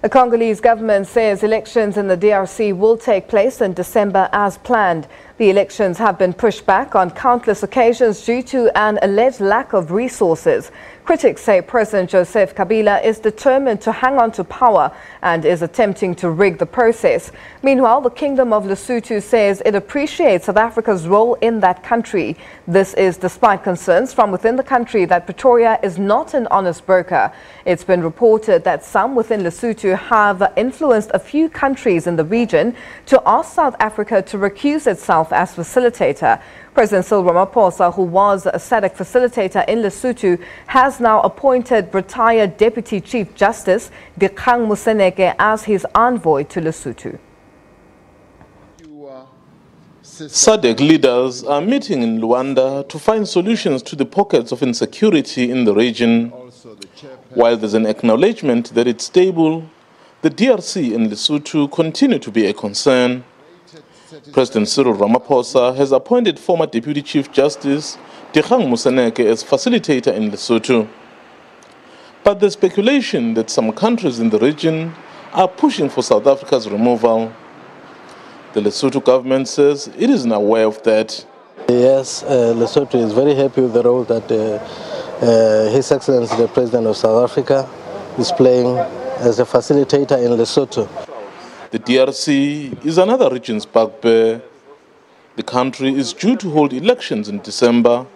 The Congolese government says elections in the DRC will take place in December as planned. The elections have been pushed back on countless occasions due to an alleged lack of resources. Critics say President Joseph Kabila is determined to hang on to power and is attempting to rig the process. Meanwhile, the Kingdom of Lesotho says it appreciates South Africa's role in that country. This is despite concerns from within the country that Pretoria is not an honest broker. It's been reported that some within Lesotho have influenced a few countries in the region to ask South Africa to recuse itself as facilitator. President Cyril Ramaphosa, who was a SADC facilitator in Lesotho, has now appointed retired Deputy Chief Justice Dikgang Moseneke as his envoy to Lesotho. SADC leaders are meeting in Luanda to find solutions to the pockets of insecurity in the region. While there's an acknowledgement that it's stable, the DRC and Lesotho continue to be a concern. President Cyril Ramaphosa has appointed former Deputy Chief Justice Dikgang Moseneke as facilitator in Lesotho. But there's speculation that some countries in the region are pushing for South Africa's removal. The Lesotho government says it isn't aware of that. Yes, Lesotho is very happy with the role that His Excellency the President of South Africa is playing as a facilitator in Lesotho. The DRC is another region's bugbear. The country is due to hold elections in December,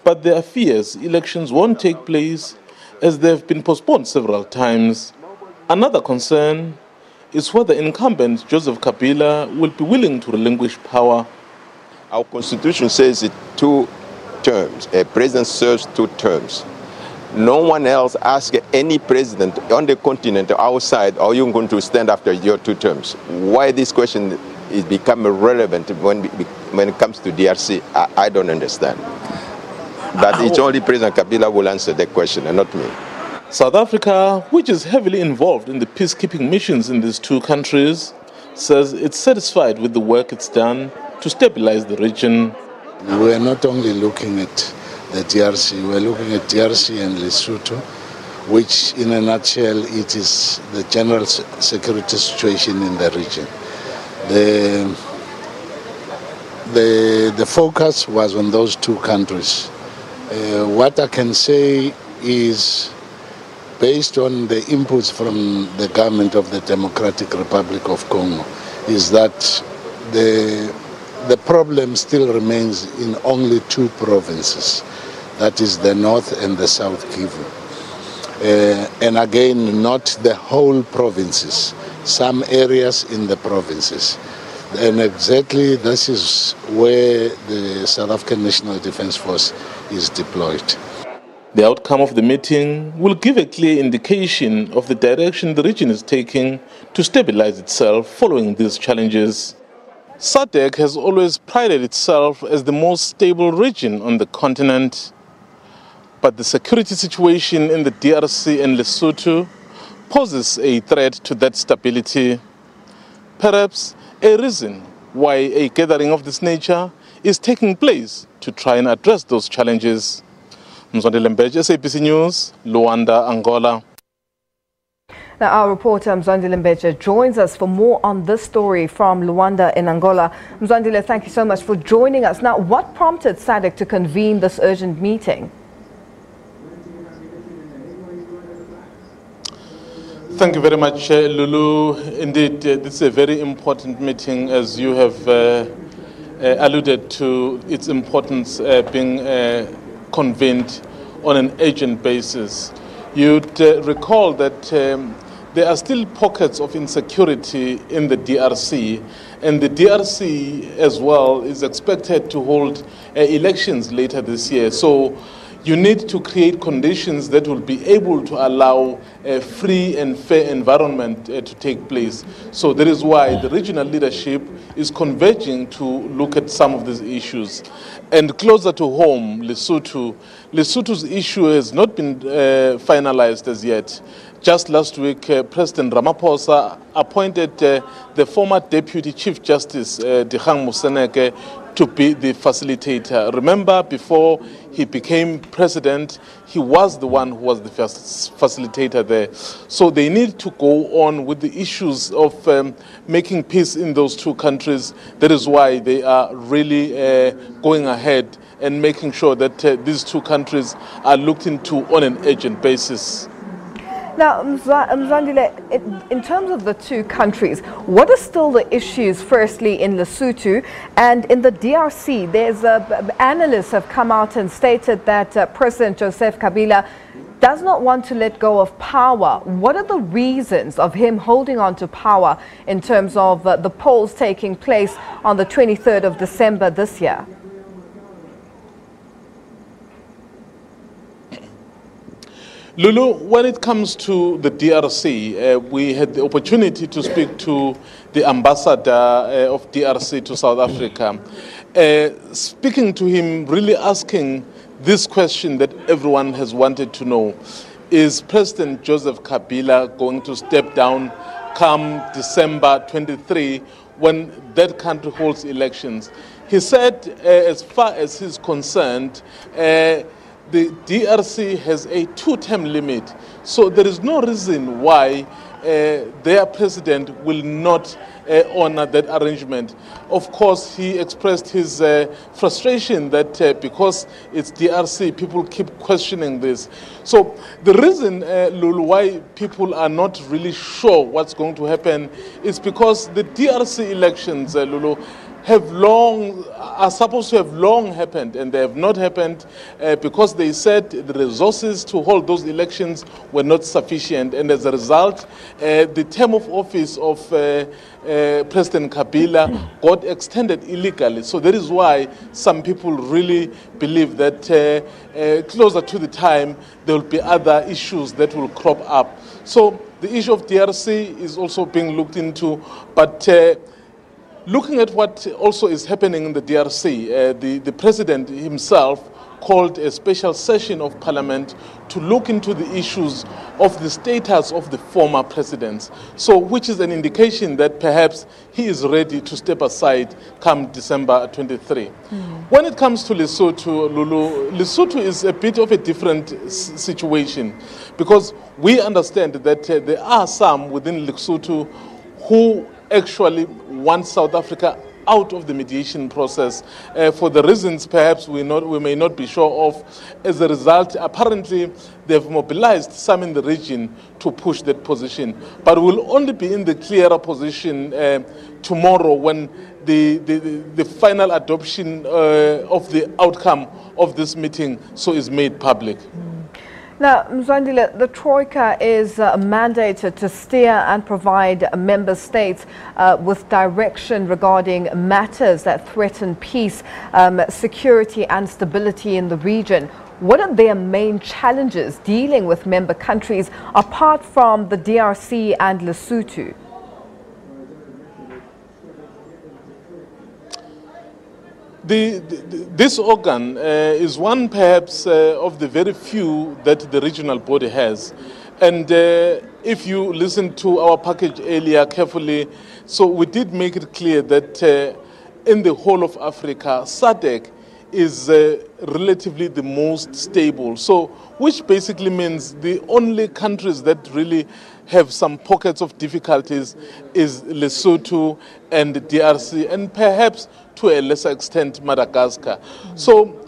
but there are fears elections won't take place as they have been postponed several times. Another concern is whether incumbent Joseph Kabila will be willing to relinquish power. Our constitution says it 2 terms. A president serves 2 terms. No one else asks any president on the continent or outside, are you going to stand after your 2 terms? Why this question is become relevant when it comes to DRC, I don't understand. But it's only President Kabila will answer that question and not me. South Africa, which is heavily involved in the peacekeeping missions in these 2 countries, says it's satisfied with the work it's done to stabilize the region. We are not only looking at the DRC, we're looking at DRC and Lesotho, which in a nutshell it is the general security situation in the region. The focus was on those 2 countries. What I can say is, based on the inputs from the government of the Democratic Republic of Congo, is that the problem still remains in only 2 provinces. That is the North and the South Kivu. And again, not the whole provinces, some areas in the provinces. And exactly this is where the South African National Defence Force is deployed. The outcome of the meeting will give a clear indication of the direction the region is taking to stabilize itself following these challenges. SADC has always prided itself as the most stable region on the continent. But the security situation in the DRC and Lesotho poses a threat to that stability. Perhaps a reason why a gathering of this nature is taking place to try and address those challenges. Mzwandile Mbeje, SABC News, Luanda, Angola. Now, our reporter Mzwandile Mbeje joins us for more on this story from Luanda in Angola. Mzwandile, thank you so much for joining us. Now, what prompted SADC to convene this urgent meeting? Thank you very much, Lulu. Indeed, this is a very important meeting, as you have alluded to its importance being convened on an urgent basis. You'd recall that there are still pockets of insecurity in the DRC, and the DRC as well is expected to hold elections later this year. So you need to create conditions that will be able to allow a free and fair environment to take place. So that is why the regional leadership is converging to look at some of these issues. And closer to home, Lesotho's issue has not been finalized as yet. Just last week, President Ramaphosa appointed the former Deputy Chief Justice, Dikgang Moseneke, to be the facilitator. Remember, before he became president, he was the one who was the first facilitator there. So they need to go on with the issues of making peace in those two countries. That is why they are really going ahead and making sure that these two countries are looked into on an urgent basis. Now, Mzwandile, in terms of the two countries, what are still the issues, firstly, in Lesotho and in the DRC? Analysts have come out and stated that President Joseph Kabila does not want to let go of power. What are the reasons of him holding on to power in terms of the polls taking place on the 23rd of December this year? Lulu, when it comes to the DRC, we had the opportunity to speak to the ambassador of DRC to South Africa. Speaking to him, really asking this question that everyone has wanted to know. Is President Joseph Kabila going to step down come December 23 when that country holds elections? He said, as far as he's concerned, the DRC has a two-term limit, so there is no reason why their president will not honor that arrangement. Of course, he expressed his frustration that because it's DRC, people keep questioning this. So the reason, Lulu, why people are not really sure what's going to happen is because the DRC elections, Lulu, are supposed to have long happened, and they have not happened because they said the resources to hold those elections were not sufficient, and as a result, the term of office of President Kabila got extended illegally. So that is why some people really believe that closer to the time, there will be other issues that will crop up. So the issue of DRC is also being looked into, but looking at what also is happening in the DRC, the president himself called a special session of parliament to look into the issues of the status of the former presidents, so which is an indication that perhaps he is ready to step aside come December 23. When it comes to Lesotho, Lulu, Lesotho is a bit of a different situation because we understand that there are some within Lesotho who actually want South Africa out of the mediation process for the reasons perhaps we may not be sure of. As a result, apparently they've mobilized some in the region to push that position, but we'll only be in the clearer position tomorrow when the final adoption of the outcome of this meeting is made public. Now, Mzwandile, the Troika is mandated to steer and provide member states with direction regarding matters that threaten peace, security and stability in the region. What are their main challenges dealing with member countries apart from the DRC and Lesotho? This organ is one perhaps of the very few that the regional body has. And if you listen to our package earlier carefully, so we did make it clear that in the whole of Africa, SADC is relatively the most stable. So, which basically means the only countries that really have some pockets of difficulties is Lesotho and the DRC, and perhaps to a lesser extent Madagascar. So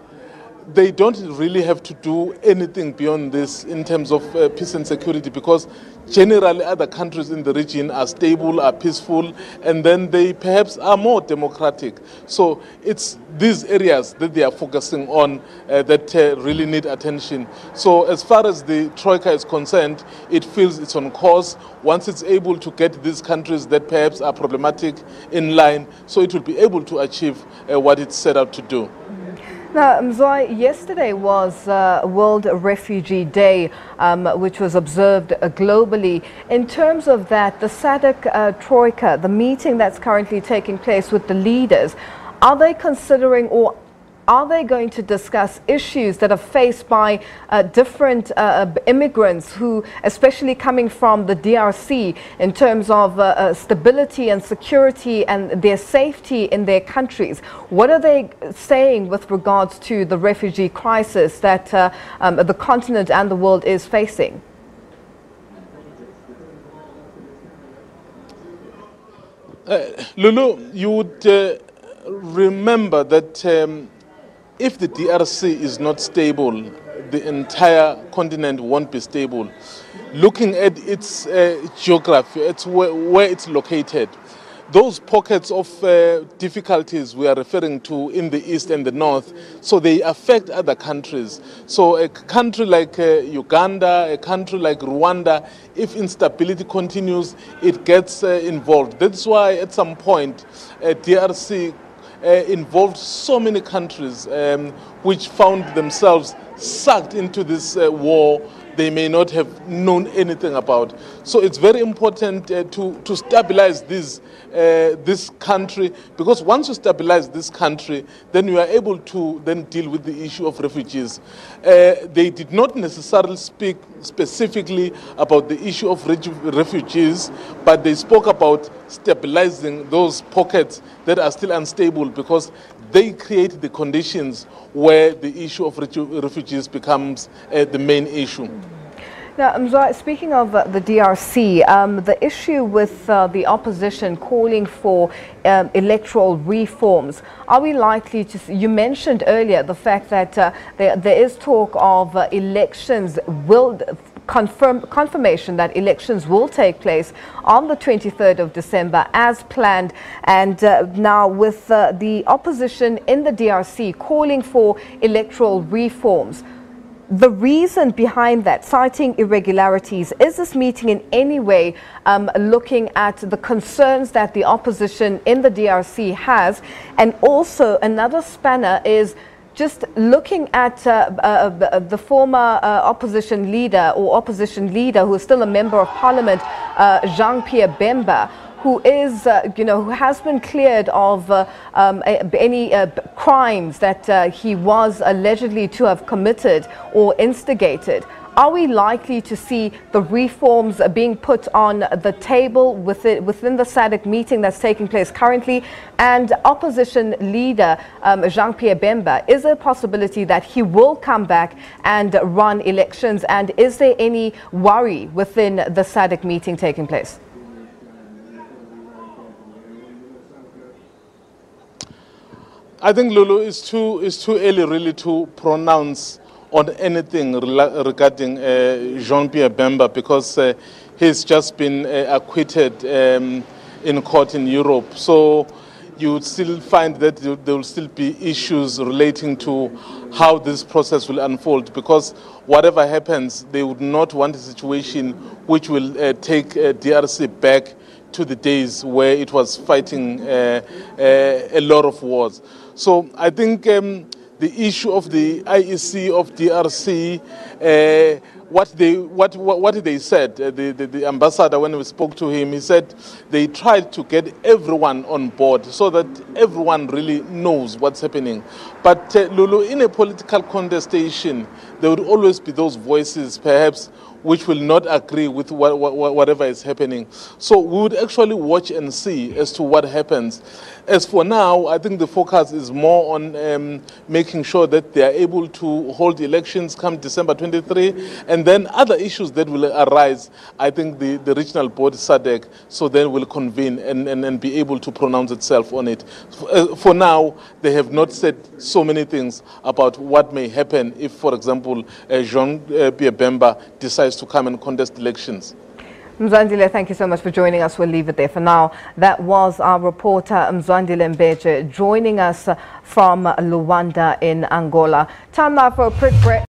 they don't really have to do anything beyond this in terms of peace and security, because generally other countries in the region are stable, are peaceful, and then they perhaps are more democratic. So it's these areas that they are focusing on that really need attention. So as far as the Troika is concerned, it feels it's on course. Once it's able to get these countries that perhaps are problematic in line, so it will be able to achieve what it's set out to do. Now, Mzwai, yesterday was World Refugee Day, which was observed globally. In terms of that, the SADC Troika, the meeting that's currently taking place with the leaders, are they considering, or are they going to discuss issues that are faced by different immigrants who, especially coming from the DRC, in terms of stability and security and their safety in their countries? What are they saying with regards to the refugee crisis that the continent and the world is facing? Lulu, you would remember that if the DRC is not stable, the entire continent won't be stable. Looking at its geography, it's where it's located. Those pockets of difficulties we are referring to in the east and the north, so they affect other countries. So a country like Uganda, a country like Rwanda, if instability continues, it gets involved. That's why at some point DRC involved so many countries which found themselves sucked into this war they may not have known anything about. So it's very important to stabilize this country, because once you stabilize this country, then you are able to then deal with the issue of refugees. They did not necessarily speak specifically about the issue of refugees, but they spoke about stabilizing those pockets that are still unstable, because they create the conditions where the issue of refugees becomes the main issue. Now, speaking of the DRC, the issue with the opposition calling for electoral reforms, are we likely to see, you mentioned earlier the fact that there is talk of elections confirmation that elections will take place on the 23rd of December as planned, and now with the opposition in the DRC calling for electoral reforms. The reason behind that, citing irregularities, is this meeting in any way looking at the concerns that the opposition in the DRC has? And also another spanner is just looking at the former opposition leader who is still a member of parliament, Jean-Pierre Bemba, who is, who has been cleared of any crimes that he was allegedly to have committed or instigated. Are we likely to see the reforms being put on the table within the SADC meeting that's taking place currently? And opposition leader Jean-Pierre Bemba, is there a possibility that he will come back and run elections? And is there any worry within the SADC meeting taking place? I think, Lulu, it's too early really to pronounce on anything regarding Jean-Pierre Bemba, because he's just been acquitted in court in Europe. So you would still find that there will still be issues relating to how this process will unfold, because whatever happens, they would not want a situation which will take DRC back to the days where it was fighting a lot of wars. So I think the issue of the IEC of DRC, what they said, the ambassador, when we spoke to him, he said they tried to get everyone on board so that everyone really knows what's happening. But Lulu, in a political contestation, there would always be those voices, perhaps, which will not agree with whatever is happening. So we would actually watch and see as to what happens. As for now, I think the focus is more on making sure that they are able to hold elections come December 23, and then other issues that will arise, I think the regional body SADC, so then will convene and be able to pronounce itself on it. For now, they have not said so many things about what may happen if, for example, Jean-Pierre Bemba decides to come and contest elections. Mzwandile, thank you so much for joining us. We'll leave it there for now. That was our reporter Mzwandile Mbeje joining us from Luanda in Angola. Time now for a quick break.